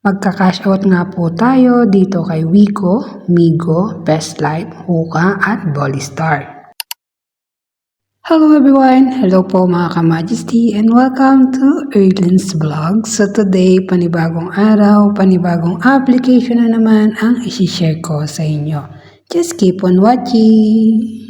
Magka-cash out nga po tayo dito kay Wico, Migo, Best Life, Hookah at Bollistar. Hello everyone! Hello po mga ka-Majesty and welcome to Erlin's Vlog. So today, panibagong araw, panibagong application na naman ang isi-share ko sa inyo. Just keep on watching!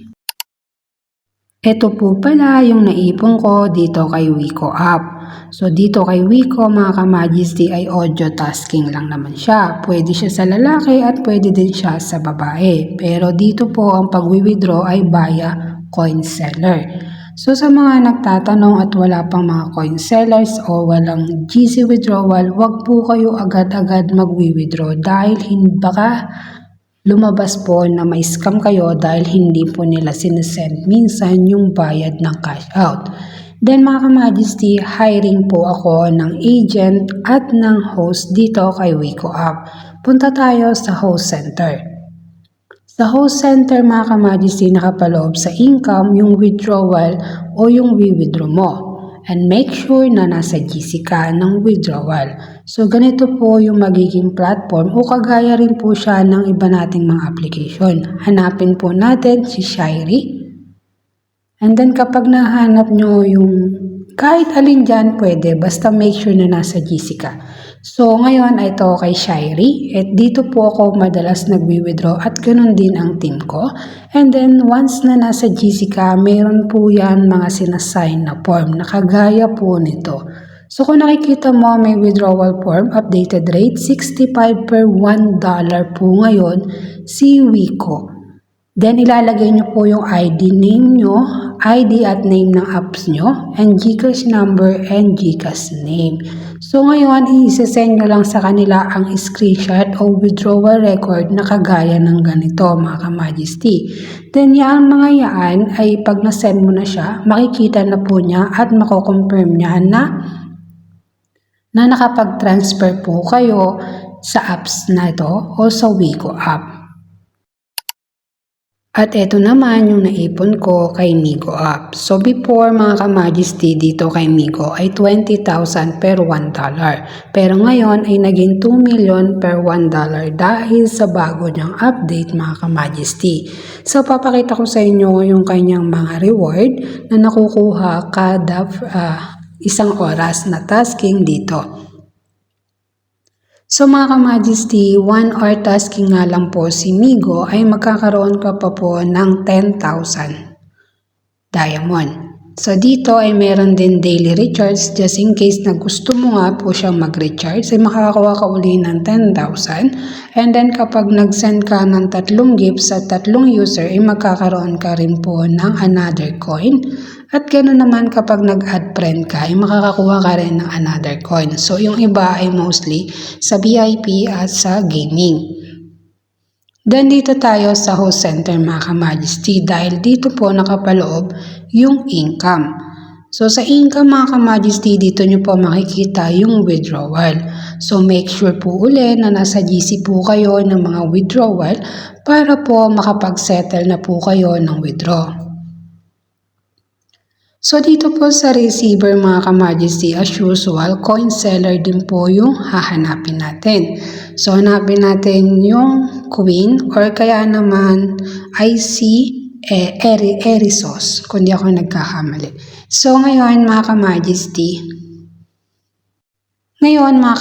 Ito po pala yung naipon ko dito kay Wico app. So dito kay Wico mga ka-Majesty ay audio tasking lang naman siya. Pwede siya sa lalaki at pwede din siya sa babae. Pero dito po ang pag-withdraw ay via coin seller. So sa mga nagtatanong at wala pang mga coin sellers o walang GC withdrawal, wag po kayo agad-agad mag-withdraw dahil baka lumabas po na may scam kayo dahil hindi po nila sinesend minsan yung bayad ng cash out. Then mga ka-Majesty, hiring po ako ng agent at ng host dito kay Wico app. Punta tayo sa host center. Sa host center mga ka-Majesty, nakapaloob sa income yung withdrawal o yung withdraw mo. And make sure na nasa GC ka ng withdrawal. So ganito po yung magiging platform o kagaya rin po siya ng iba nating mga application. Hanapin po natin si Shirey. And then kapag nahanap nyo yung kahit alin dyan pwede, basta make sure na nasa GC ka. So ngayon ay ito kay Shirey. At dito po ako madalas nagwi-withdraw at ganun din ang team ko. And then once na nasa GC ka, meron po yan mga sinasign na form na kagaya po nito. So kung nakikita mo may withdrawal form, updated rate, 65 per $1 po ngayon si Wico. Then ilalagay nyo po yung ID name nyo, ID at name ng apps nyo, and GCash number and GCash name. So ngayon, i-send nyo lang sa kanila ang screenshot o withdrawal record na kagaya ng ganito mga ka-Majesty. Then yung mga yan ay pag na-send mo na siya, makikita na po niya at mako-confirm niya na nakapag-transfer po kayo sa apps na ito o sa Wico app. At ito naman yung naipon ko kay Migo app. So before mga ka-Majesty dito kay Migo ay 20,000 per $1. Pero ngayon ay naging 2 million per $1 dahil sa bago niyang update mga ka-Majesty. So papakita ko sa inyo yung kanyang mga reward na nakukuha kada isang oras na tasking dito. So mga ka-Majesty, 1 hour tasking nga lang po si Migo ay magkakaroon ka pa po ng 10,000 diamond. So dito ay meron din daily recharge just in case na gusto mo nga po siyang mag-recharge ay makakakuha ka uli ng 10,000. And then kapag nag-send ka ng 3 gifts sa 3 user ay magkakaroon ka rin po ng another coin. At ganoon naman kapag nag-add friend ka ay makakakuha ka rin ng another coin. So yung iba ay mostly sa VIP at sa gaming. Then dito tayo sa host center mga ka-Majesty dahil dito po nakapaloob yung income. So sa income mga ka-Majesty dito nyo po makikita yung withdrawal. So make sure po uli na nasa GC po kayo ng mga withdrawal para po makapag-settle na po kayo ng withdraw. So dito po sa receiver mga ka-Majesty as usual, coin seller din po yung hahanapin natin. So hanapin natin yung Queen or kaya naman IC Erisos kung di ako nagkakamali. So ngayon mga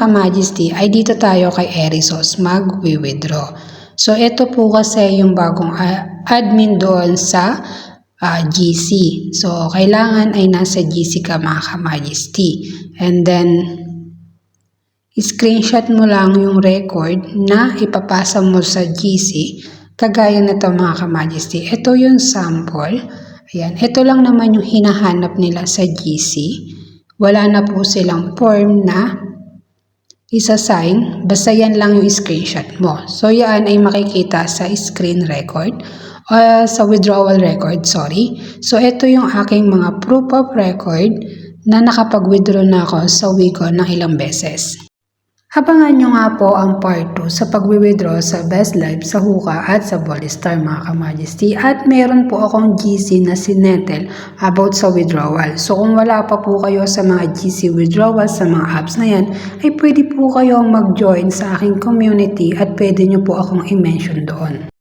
ka-Majesty ay dito tayo kay Erisos mag-withdraw. So ito po kasi yung bagong admin doon sa GC. So, kailangan ay nasa GC ka mga ka-Majesty. And then, screenshot mo lang yung record na ipapasa mo sa GC. Kagaya na ito mga ka-Majesty. Ito yung sample. Ayan. Ito lang naman yung hinahanap nila sa GC. Wala na po silang form na isa-sign. Basta yan lang yung screenshot mo. So, yan ay makikita sa screen record. Sa withdrawal record, sorry. So, ito yung aking mga proof of record na nakapag-withdraw na ako sa Wico ng ilang beses. Abangan nyo nga po ang part 2 sa pag-withdraw sa Best Life sa Hookah at sa Bollistar mga ka-Majesty. At meron po akong GC na sinettle about sa withdrawal. So kung wala pa po kayo sa mga GC withdrawal sa mga apps na yan, ay pwede po kayong mag-join sa aking community at pwede nyo po akong i-mention doon.